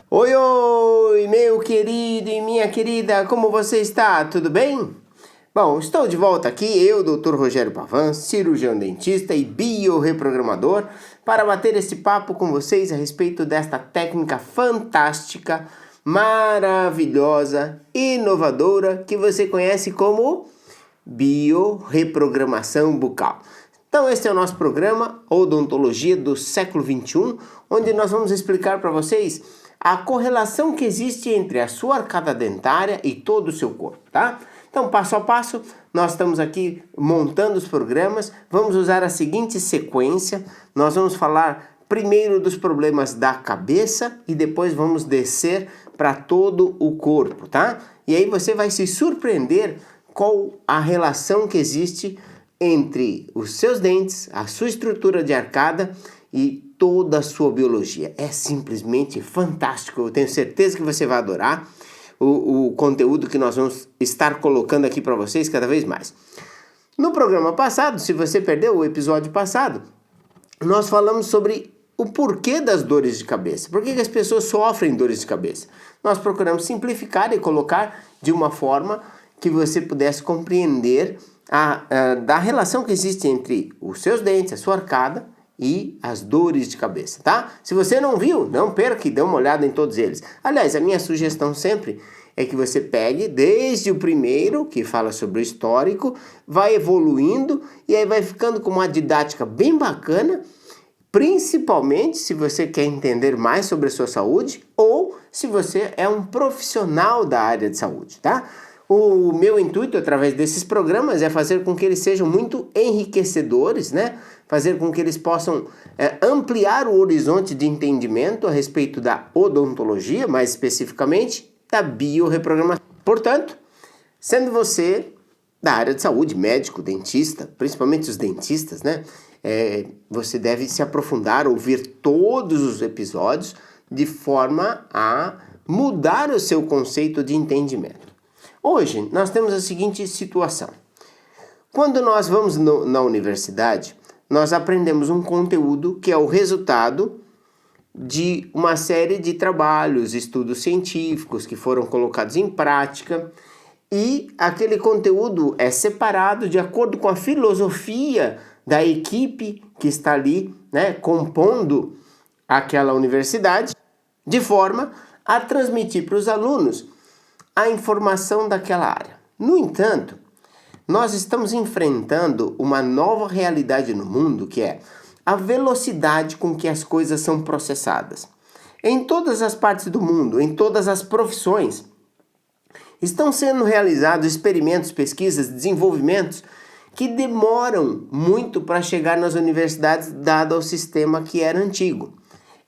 Oi, oi, meu querido e minha querida, como você está? Tudo bem? Bom, estou de volta aqui, eu, Dr. Rogério Pavan, cirurgião dentista e biorreprogramador, para bater esse papo com vocês a respeito desta técnica fantástica, maravilhosa, inovadora, que você conhece como biorreprogramação bucal. Então esse é o nosso programa Odontologia do século XXI, onde nós vamos explicar para vocês a correlação que existe entre a sua arcada dentária e todo o seu corpo, tá? Então, passo a passo, nós estamos aqui montando os programas, vamos usar a seguinte sequência, nós vamos falar primeiro dos problemas da cabeça e depois vamos descer para todo o corpo, tá? E aí você vai se surpreender qual a relação que existe entre os seus dentes, a sua estrutura de arcada e toda a sua biologia. É simplesmente fantástico, eu tenho certeza que você vai adorar o conteúdo que nós vamos estar colocando aqui para vocês cada vez mais. No programa passado, se você perdeu o episódio passado, nós falamos sobre o porquê das dores de cabeça. Por que as pessoas sofrem dores de cabeça? Nós procuramos simplificar e colocar de uma forma que você pudesse compreender da relação que existe entre os seus dentes, a sua arcada e as dores de cabeça, tá? Se você não viu, não perca e dê uma olhada em todos eles. Aliás, a minha sugestão sempre é que você pegue desde o primeiro, que fala sobre o histórico, vai evoluindo e aí vai ficando com uma didática bem bacana, principalmente se você quer entender mais sobre a sua saúde ou se você é um profissional da área de saúde, tá? O meu intuito através desses programas é fazer com que eles sejam muito enriquecedores, né? Fazer com que eles possam ampliar o horizonte de entendimento a respeito da odontologia, mais especificamente da biorreprogramação. Portanto, sendo você da área de saúde, médico, dentista, principalmente os dentistas, né? Você deve se aprofundar, ouvir todos os episódios de forma a mudar o seu conceito de entendimento. Hoje, nós temos a seguinte situação. Quando nós vamos na universidade, nós aprendemos um conteúdo que é o resultado de uma série de trabalhos, estudos científicos que foram colocados em prática e aquele conteúdo é separado de acordo com a filosofia da equipe que está ali, né, compondo aquela universidade, de forma a transmitir para os alunos a informação daquela área. No entanto, nós estamos enfrentando uma nova realidade no mundo, que é a velocidade com que as coisas são processadas. Em todas as partes do mundo, em todas as profissões, estão sendo realizados experimentos, pesquisas, desenvolvimentos que demoram muito para chegar nas universidades, dado o sistema que era antigo.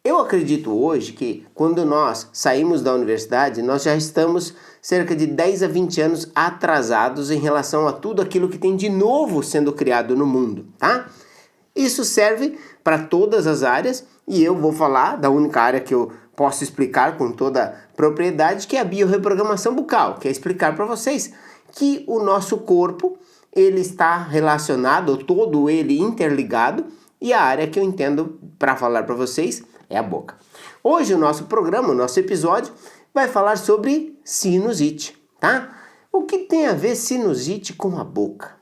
Eu acredito hoje que quando nós saímos da universidade, nós já estamos cerca de 10 a 20 anos atrasados em relação a tudo aquilo que tem de novo sendo criado no mundo, tá? Isso serve para todas as áreas e eu vou falar da única área que eu posso explicar com toda propriedade, que é a biorreprogramação bucal, que é explicar para vocês que o nosso corpo ele está relacionado, todo ele interligado, e a área que eu entendo para falar para vocês é a boca. Hoje o nosso programa, o nosso episódio, vai falar sobre sinusite, tá? O que tem a ver sinusite com a boca?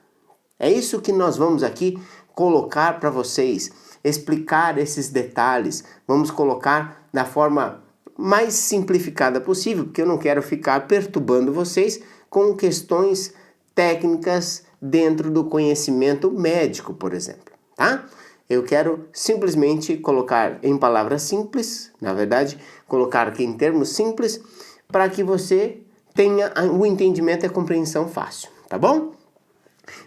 É isso que nós vamos aqui colocar para vocês, explicar esses detalhes, vamos colocar da forma mais simplificada possível, porque eu não quero ficar perturbando vocês com questões técnicas dentro do conhecimento médico, por exemplo, tá? Eu quero simplesmente colocar em palavras simples, na verdade, colocar aqui em termos simples, para que você tenha o entendimento e a compreensão fácil, tá bom?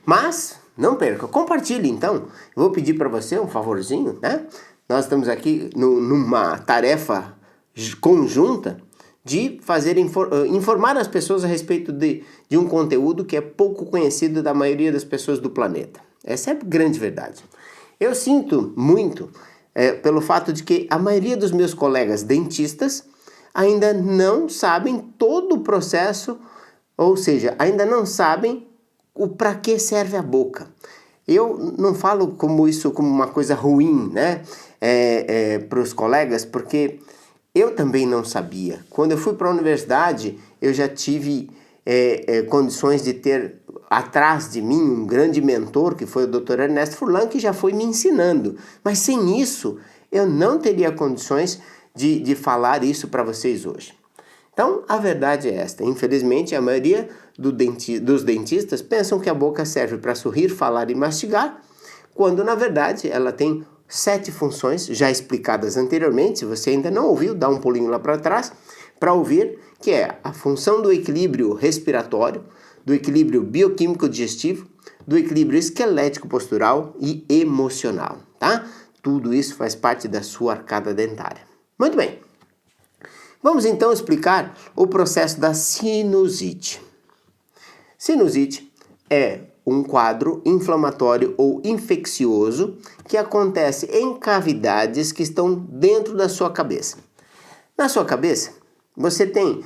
Mas, não perca, compartilhe então. Eu vou pedir para você um favorzinho, né? Nós estamos aqui numa tarefa conjunta de fazer informar as pessoas a respeito de um conteúdo que é pouco conhecido da maioria das pessoas do planeta. Essa é a grande verdade. Eu sinto muito pelo fato de que a maioria dos meus colegas dentistas ainda não sabem todo o processo, ou seja, ainda não sabem o para que serve a boca. Eu não falo como isso como uma coisa ruim, né? para os colegas, porque eu também não sabia. Quando eu fui para a universidade, eu já tive condições de ter atrás de mim um grande mentor, que foi o Dr. Ernesto Furlan, que já foi me ensinando. Mas sem isso, eu não teria condições de falar isso para vocês hoje. Então, a verdade é esta. Infelizmente, a maioria dos dentistas pensam que a boca serve para sorrir, falar e mastigar, quando, na verdade, ela tem 7 funções, já explicadas anteriormente. Se você ainda não ouviu, dá um pulinho lá para trás, para ouvir, que é a função do equilíbrio respiratório, do equilíbrio bioquímico digestivo, do equilíbrio esquelético postural e emocional, tá? Tudo isso faz parte da sua arcada dentária. Muito bem. Vamos então explicar o processo da sinusite. Sinusite é um quadro inflamatório ou infeccioso que acontece em cavidades que estão dentro da sua cabeça. Na sua cabeça, você tem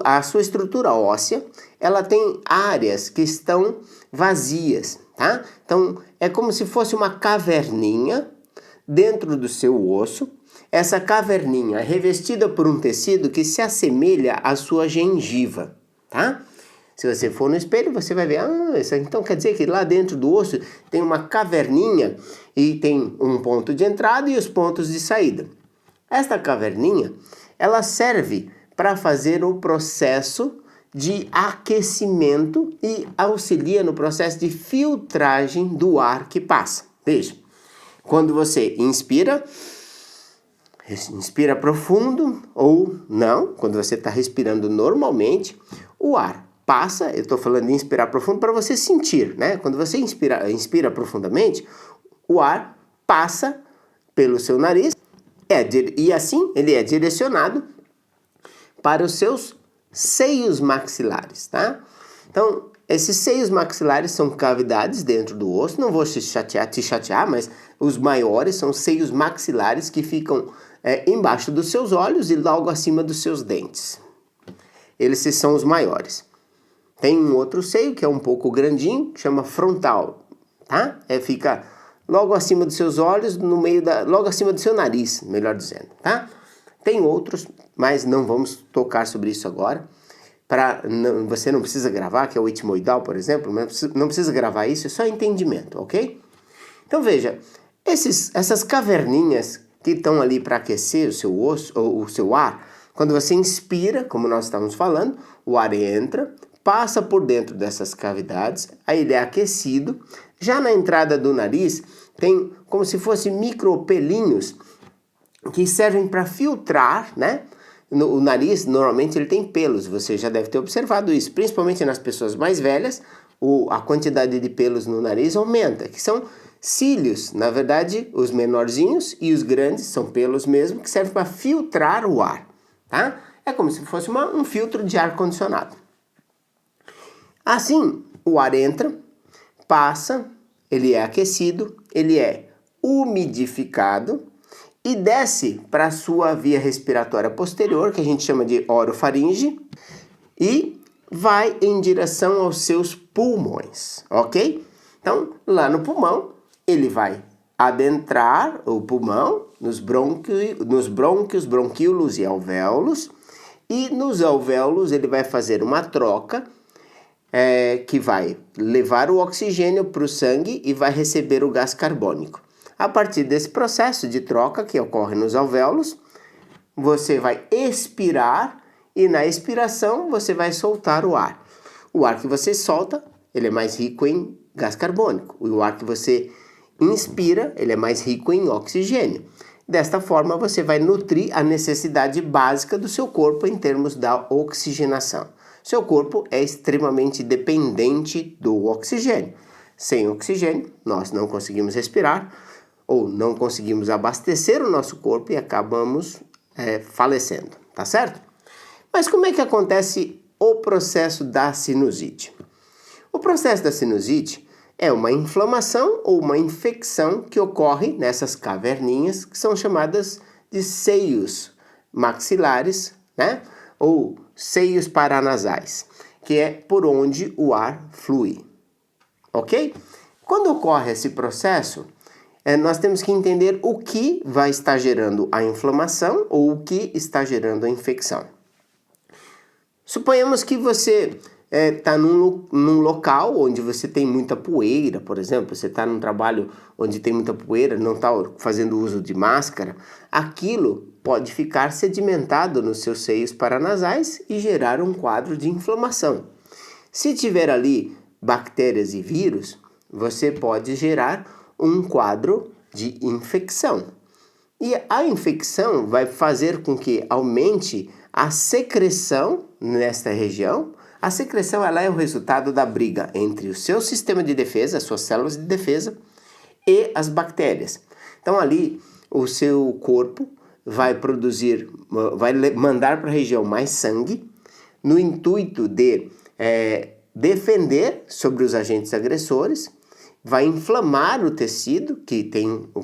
a sua estrutura óssea, ela tem áreas que estão vazias, tá? Então, é como se fosse uma caverninha dentro do seu osso. Essa caverninha é revestida por um tecido que se assemelha à sua gengiva, tá? Se você for no espelho, você vai ver, então quer dizer que lá dentro do osso tem uma caverninha e tem um ponto de entrada e os pontos de saída. Esta caverninha, ela serve para fazer o processo de aquecimento e auxilia no processo de filtragem do ar que passa. Veja, quando você inspira profundo ou não, quando você está respirando normalmente, o ar passa, eu estou falando de inspirar profundo para você sentir, né? Quando você inspira profundamente, o ar passa pelo seu nariz e assim ele é direcionado para os seus seios maxilares, tá? Então, esses seios maxilares são cavidades dentro do osso, não vou te chatear, mas os maiores são seios maxilares que ficam embaixo dos seus olhos e logo acima dos seus dentes. Eles são os maiores. Tem um outro seio que é um pouco grandinho, que chama frontal, tá? Fica logo acima dos seus olhos, logo acima do seu nariz, melhor dizendo, tá? Tem outros, mas não vamos tocar sobre isso agora. Você não precisa gravar, que é o etimoidal, por exemplo, não precisa gravar isso, é só entendimento, ok? Então veja, essas caverninhas que estão ali para aquecer o seu osso, ou o seu ar, quando você inspira, como nós estávamos falando, o ar entra, passa por dentro dessas cavidades, aí ele é aquecido. Já na entrada do nariz, tem como se fossem micropelinhos que servem para filtrar, né? O nariz, normalmente, ele tem pelos, você já deve ter observado isso, principalmente nas pessoas mais velhas, a quantidade de pelos no nariz aumenta, que são cílios, na verdade, os menorzinhos e os grandes são pelos mesmo, que servem para filtrar o ar, tá? É como se fosse um filtro de ar-condicionado. Assim, o ar entra, passa, ele é aquecido, ele é umidificado e desce para a sua via respiratória posterior, que a gente chama de orofaringe, e vai em direção aos seus pulmões, ok? Então, lá no pulmão, ele vai adentrar o pulmão nos brônquios, bronquíolos e alvéolos, e nos alvéolos ele vai fazer uma troca que vai levar o oxigênio para o sangue e vai receber o gás carbônico. A partir desse processo de troca que ocorre nos alvéolos, você vai expirar e na expiração você vai soltar o ar. O ar que você solta, ele é mais rico em gás carbônico. O ar que você inspira, ele é mais rico em oxigênio. Desta forma, você vai nutrir a necessidade básica do seu corpo em termos da oxigenação. Seu corpo é extremamente dependente do oxigênio. Sem oxigênio, nós não conseguimos respirar ou não conseguimos abastecer o nosso corpo e acabamos falecendo, tá certo? Mas como é que acontece o processo da sinusite? O processo da sinusite é uma inflamação ou uma infecção que ocorre nessas caverninhas que são chamadas de seios maxilares, né? Ou seios paranasais, que é por onde o ar flui, ok? Quando ocorre esse processo, nós temos que entender o que vai estar gerando a inflamação ou o que está gerando a infecção. Suponhamos que você está num local onde você tem muita poeira, por exemplo, você está num trabalho onde tem muita poeira, não está fazendo uso de máscara, aquilo pode ficar sedimentado nos seus seios paranasais e gerar um quadro de inflamação. Se tiver ali bactérias e vírus, você pode gerar um quadro de infecção. E a infecção vai fazer com que aumente a secreção nesta região. A secreção ela é o resultado da briga entre o seu sistema de defesa, as suas células de defesa, e as bactérias. Então ali o seu corpo vai mandar para a região mais sangue, no intuito de defender sobre os agentes agressores, vai inflamar o tecido,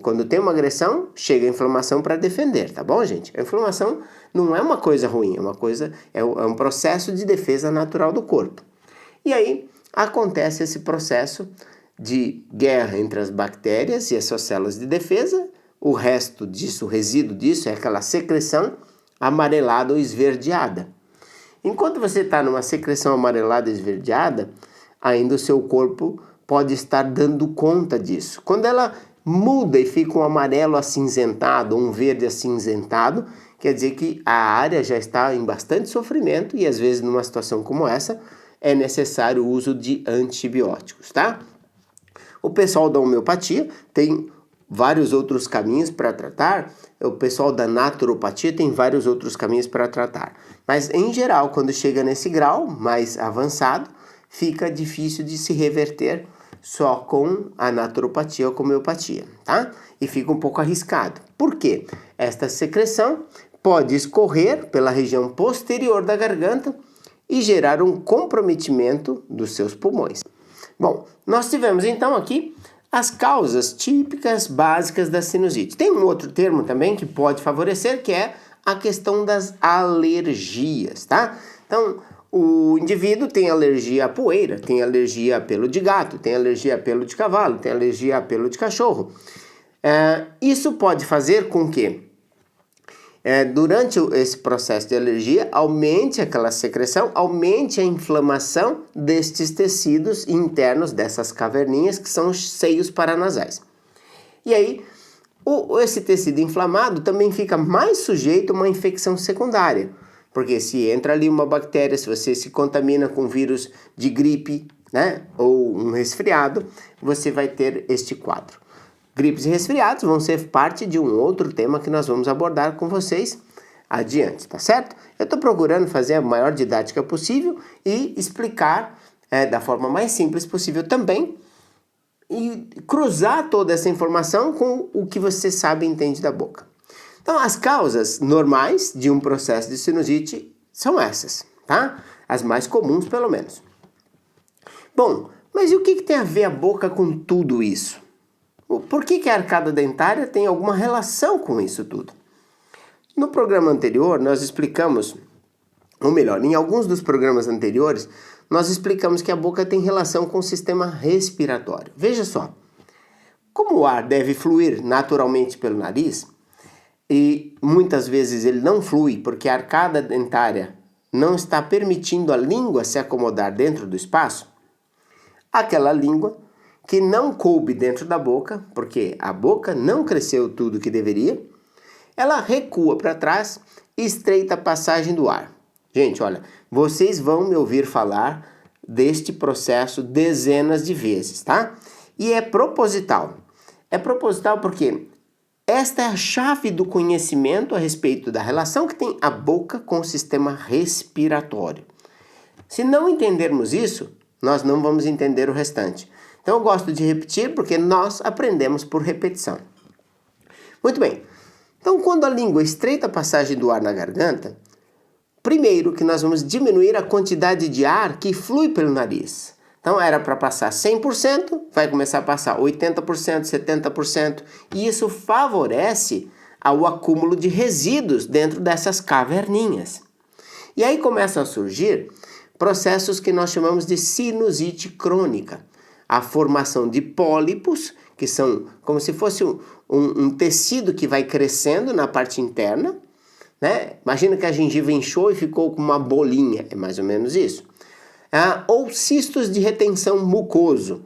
quando tem uma agressão, chega a inflamação para defender, tá bom, gente? A inflamação não é uma coisa ruim, é um processo de defesa natural do corpo. E aí acontece esse processo de guerra entre as bactérias e as suas células de defesa. O resto disso, o resíduo disso, é aquela secreção amarelada ou esverdeada. Enquanto você está numa secreção amarelada e esverdeada, ainda o seu corpo pode estar dando conta disso. Quando ela muda e fica um amarelo acinzentado, um verde acinzentado, quer dizer que a área já está em bastante sofrimento e às vezes numa situação como essa é necessário o uso de antibióticos, tá? O pessoal da homeopatia tem vários outros caminhos para tratar, o pessoal da naturopatia tem vários outros caminhos para tratar. Mas em geral, quando chega nesse grau mais avançado, fica difícil de se reverter só com a naturopatia ou com a homeopatia, tá? E fica um pouco arriscado. Por quê? Esta secreção pode escorrer pela região posterior da garganta e gerar um comprometimento dos seus pulmões. Bom, nós tivemos então aqui as causas típicas básicas da sinusite. Tem um outro termo também que pode favorecer, que é a questão das alergias, tá? Então, o indivíduo tem alergia à poeira, tem alergia a pelo de gato, tem alergia a pelo de cavalo, tem alergia a pelo de cachorro. Isso pode fazer com que, durante esse processo de alergia, aumente aquela secreção, aumente a inflamação destes tecidos internos, dessas caverninhas, que são os seios paranasais. E aí, esse tecido inflamado também fica mais sujeito a uma infecção secundária. Porque se entra ali uma bactéria, se você se contamina com vírus de gripe, né, ou um resfriado, você vai ter este quadro. Gripes e resfriados vão ser parte de um outro tema que nós vamos abordar com vocês adiante, tá certo? Eu estou procurando fazer a maior didática possível e explicar da forma mais simples possível também e cruzar toda essa informação com o que você sabe e entende da boca. Então, as causas normais de um processo de sinusite são essas, tá? As mais comuns, pelo menos. Bom, mas e o que tem a ver a boca com tudo isso? Por que a arcada dentária tem alguma relação com isso tudo? No programa anterior, nós explicamos, ou melhor, em alguns dos programas anteriores, nós explicamos que a boca tem relação com o sistema respiratório. Veja só, como o ar deve fluir naturalmente pelo nariz, e muitas vezes ele não flui porque a arcada dentária não está permitindo a língua se acomodar dentro do espaço, aquela língua que não coube dentro da boca, porque a boca não cresceu tudo que deveria, ela recua para trás e estreita a passagem do ar. Gente, olha, vocês vão me ouvir falar deste processo dezenas de vezes, tá? E é proposital. É proposital porque esta é a chave do conhecimento a respeito da relação que tem a boca com o sistema respiratório. Se não entendermos isso, nós não vamos entender o restante. Então eu gosto de repetir porque nós aprendemos por repetição. Muito bem. Então quando a língua estreita a passagem do ar na garganta, primeiro que nós vamos diminuir a quantidade de ar que flui pelo nariz. Então era para passar 100%, vai começar a passar 80%, 70%, e isso favorece ao acúmulo de resíduos dentro dessas caverninhas. E aí começam a surgir processos que nós chamamos de sinusite crônica, a formação de pólipos que são como se fosse um tecido que vai crescendo na parte interna, né? Imagina que a gengiva inchou e ficou com uma bolinha, é mais ou menos isso. Ou cistos de retenção mucoso,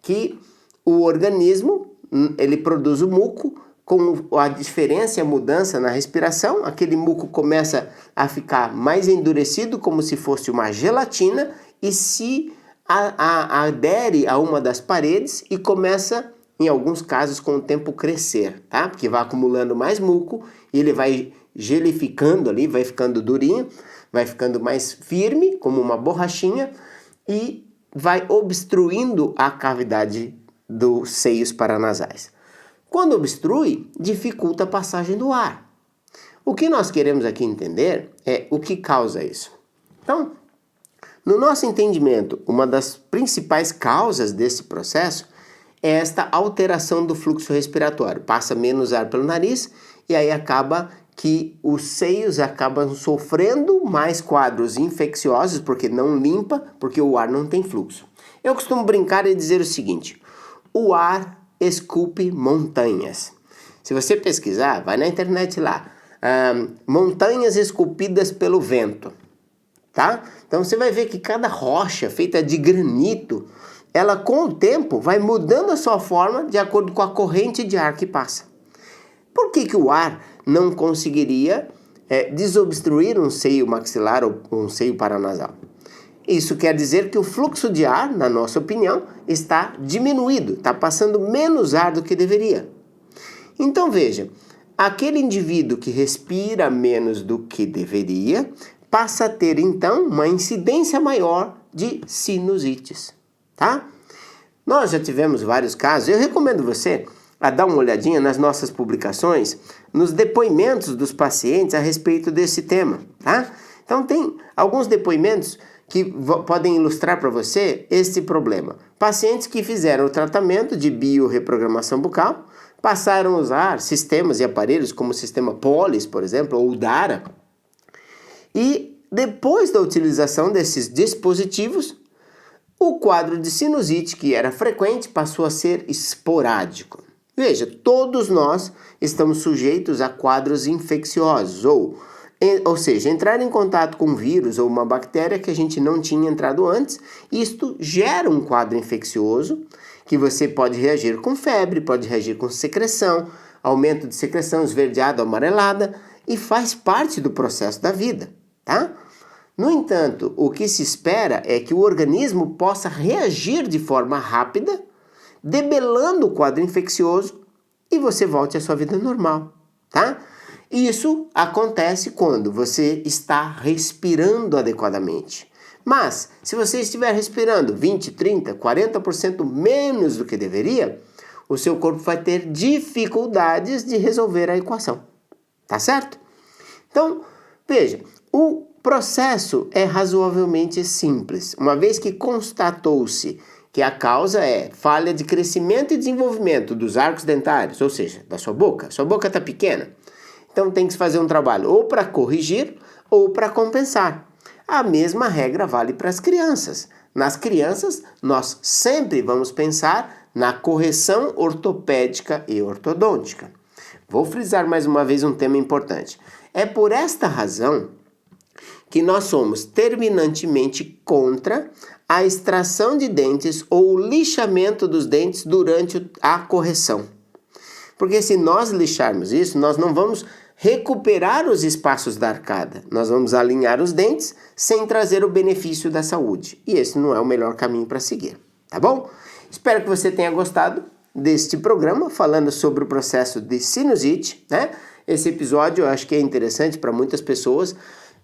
que o organismo ele produz o muco, com a diferença e a mudança na respiração, aquele muco começa a ficar mais endurecido, como se fosse uma gelatina, e se adere a uma das paredes e começa, em alguns casos, com o tempo crescer, tá? Porque vai acumulando mais muco e ele vai gelificando ali, vai ficando durinho, vai ficando mais firme, como uma borrachinha, e vai obstruindo a cavidade dos seios paranasais. Quando obstrui, dificulta a passagem do ar. O que nós queremos aqui entender é o que causa isso. Então, no nosso entendimento, uma das principais causas desse processo é esta alteração do fluxo respiratório. Passa menos ar pelo nariz e aí acaba que os seios acabam sofrendo mais quadros infecciosos porque não limpa, porque o ar não tem fluxo. Eu costumo brincar e dizer o seguinte: o ar esculpe montanhas. Se você pesquisar, vai na internet lá, montanhas esculpidas pelo vento, tá? Então você vai ver que cada rocha feita de granito, ela com o tempo vai mudando a sua forma de acordo com a corrente de ar que passa. Por que o ar não conseguiria desobstruir um seio maxilar ou um seio paranasal? Isso quer dizer que o fluxo de ar, na nossa opinião, está diminuído, está passando menos ar do que deveria. Então veja, aquele indivíduo que respira menos do que deveria passa a ter então uma incidência maior de sinusites, tá? Nós já tivemos vários casos, eu recomendo você a dar uma olhadinha nas nossas publicações, nos depoimentos dos pacientes a respeito desse tema, tá? Então tem alguns depoimentos que podem ilustrar para você esse problema. Pacientes que fizeram o tratamento de biorreprogramação bucal, passaram a usar sistemas e aparelhos como o sistema Polis, por exemplo, ou o Dara, e depois da utilização desses dispositivos, o quadro de sinusite, que era frequente, passou a ser esporádico. Veja, todos nós estamos sujeitos a quadros infecciosos, ou seja, entrar em contato com um vírus ou uma bactéria que a gente não tinha entrado antes. Isto gera um quadro infeccioso que você pode reagir com febre, pode reagir com secreção, aumento de secreção esverdeada ou amarelada, e faz parte do processo da vida, tá? No entanto, o que se espera é que o organismo possa reagir de forma rápida, debelando o quadro infeccioso, e você volte à sua vida normal, tá? Isso acontece quando você está respirando adequadamente. Mas, se você estiver respirando 20, 30, 40% menos do que deveria, o seu corpo vai ter dificuldades de resolver a equação. Tá certo? Então, veja, o processo é razoavelmente simples. Uma vez que constatou-se que a causa é falha de crescimento e desenvolvimento dos arcos dentários, ou seja, da sua boca. Sua boca está pequena. Então tem que se fazer um trabalho ou para corrigir ou para compensar. A mesma regra vale para as crianças. Nas crianças, nós sempre vamos pensar na correção ortopédica e ortodôntica. Vou frisar mais uma vez um tema importante. É por esta razão que nós somos terminantemente contra a extração de dentes ou o lixamento dos dentes durante a correção. Porque se nós lixarmos isso, nós não vamos recuperar os espaços da arcada. Nós vamos alinhar os dentes sem trazer o benefício da saúde. E esse não é o melhor caminho para seguir, tá bom? Espero que você tenha gostado deste programa falando sobre o processo de sinusite, né? Esse episódio eu acho que é interessante para muitas pessoas.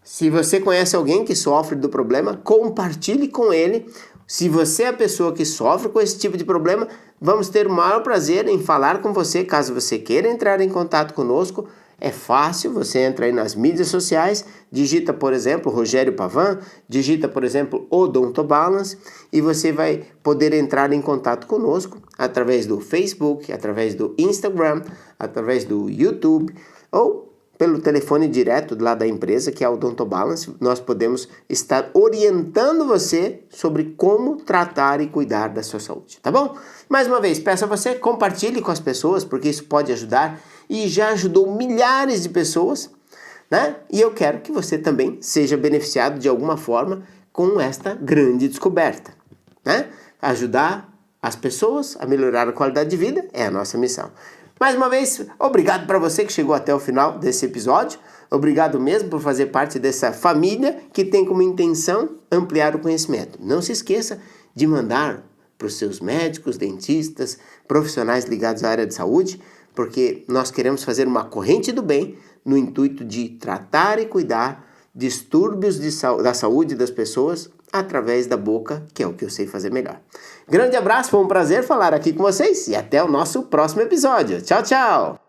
Se você conhece alguém que sofre do problema, compartilhe com ele. Se você é a pessoa que sofre com esse tipo de problema, vamos ter o maior prazer em falar com você, caso você queira entrar em contato conosco. É fácil, você entra aí nas mídias sociais, digita, por exemplo, Rogério Pavan, digita, por exemplo, Odontobalance, e você vai poder entrar em contato conosco através do Facebook, através do Instagram, através do YouTube, ou pelo telefone direto lá da empresa, que é a Odontobalance, nós podemos estar orientando você sobre como tratar e cuidar da sua saúde, tá bom? Mais uma vez, peço a você, compartilhe com as pessoas, porque isso pode ajudar e já ajudou milhares de pessoas, né? E eu quero que você também seja beneficiado de alguma forma com esta grande descoberta, né? Ajudar as pessoas a melhorar a qualidade de vida é a nossa missão. Mais uma vez, obrigado para você que chegou até o final desse episódio. Obrigado mesmo por fazer parte dessa família que tem como intenção ampliar o conhecimento. Não se esqueça de mandar para os seus médicos, dentistas, profissionais ligados à área de saúde, porque nós queremos fazer uma corrente do bem no intuito de tratar e cuidar distúrbios da saúde das pessoas através da boca, que é o que eu sei fazer melhor. Grande abraço, foi um prazer falar aqui com vocês e até o nosso próximo episódio. Tchau, tchau!